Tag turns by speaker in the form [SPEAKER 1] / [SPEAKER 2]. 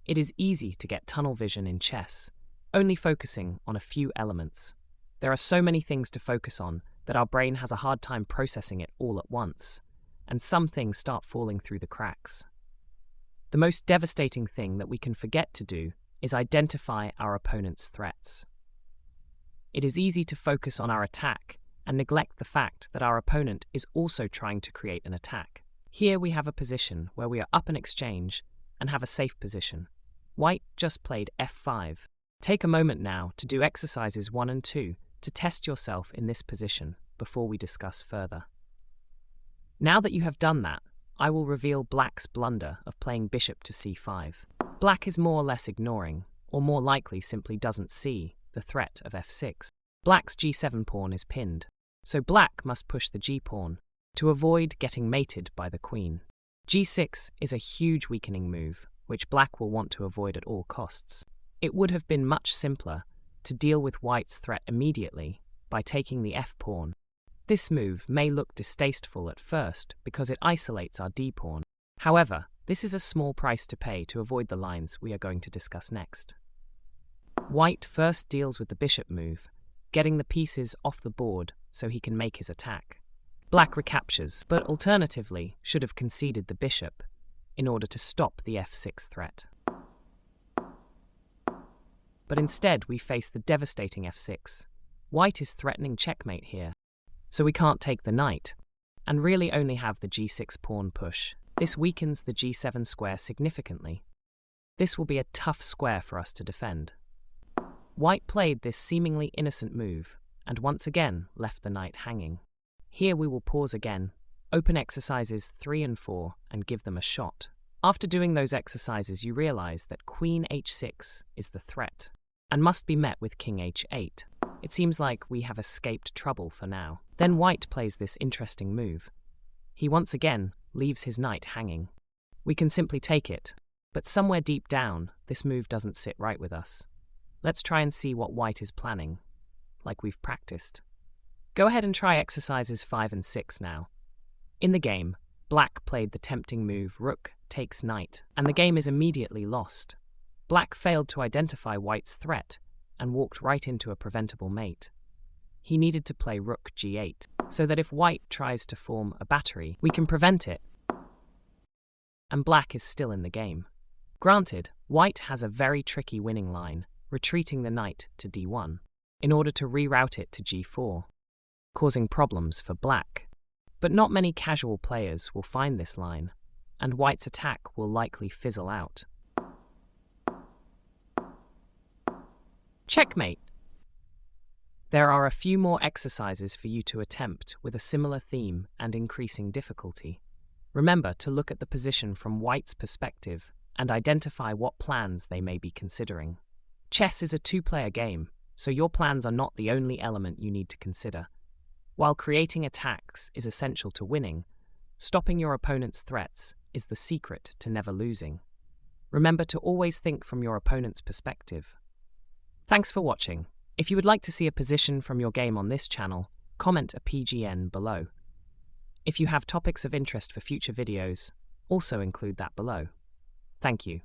[SPEAKER 1] It is easy to get tunnel vision in chess, only focusing on a few elements. There are so many things to focus on that our brain has a hard time processing it all at once, and some things start falling through the cracks. The most devastating thing that we can forget to do is identify our opponent's threats. It is easy to focus on our attack and neglect the fact that our opponent is also trying to create an attack. Here we have a position where we are up an exchange and have a safe position. White just played f5. Take a moment now to do exercises 1 and 2 to test yourself in this position before we discuss further. Now that you have done that, I will reveal Black's blunder of playing bishop to c5. Black is more or less ignoring, or more likely simply doesn't see, the threat of f6. Black's g7 pawn is pinned, so Black must push the g-pawn to avoid getting mated by the queen. g6 is a huge weakening move, which Black will want to avoid at all costs. It would have been much simpler to deal with White's threat immediately by taking the f-pawn. This move may look distasteful at first because it isolates our d-pawn. However, this is a small price to pay to avoid the lines we are going to discuss next. White first deals with the bishop move, getting the pieces off the board so he can make his attack. Black recaptures, but alternatively should have conceded the bishop in order to stop the f6 threat. But instead we face the devastating f6. White is threatening checkmate here, so we can't take the knight, and really only have the g6 pawn push. This weakens the g7 square significantly. This will be a tough square for us to defend. White played this seemingly innocent move, and once again left the knight hanging. Here we will pause again, open exercises 3 and 4, and give them a shot. After doing those exercises you realize that queen h6 is the threat, and must be met with king h8. It seems like we have escaped trouble for now. Then White plays this interesting move. He once again leaves his knight hanging. We can simply take it, but somewhere deep down, this move doesn't sit right with us. Let's try and see what White is planning, like we've practiced. Go ahead and try exercises 5 and 6 now. In the game, Black played the tempting move rook takes knight, and the game is immediately lost. Black failed to identify White's threat and walked right into a preventable mate. He needed to play rook g8, so that if White tries to form a battery, we can prevent it, and Black is still in the game. Granted, White has a very tricky winning line, retreating the knight to d1, in order to reroute it to g4, causing problems for Black. But not many casual players will find this line, and White's attack will likely fizzle out. Checkmate! There are a few more exercises for you to attempt with a similar theme and increasing difficulty. Remember to look at the position from White's perspective and identify what plans they may be considering. Chess is a two-player game, so your plans are not the only element you need to consider. While creating attacks is essential to winning, stopping your opponent's threats is the secret to never losing. Remember to always think from your opponent's perspective. Thanks for watching. If you would like to see a position from your game on this channel, comment a PGN below. If you have topics of interest for future videos, also include that below. Thank you.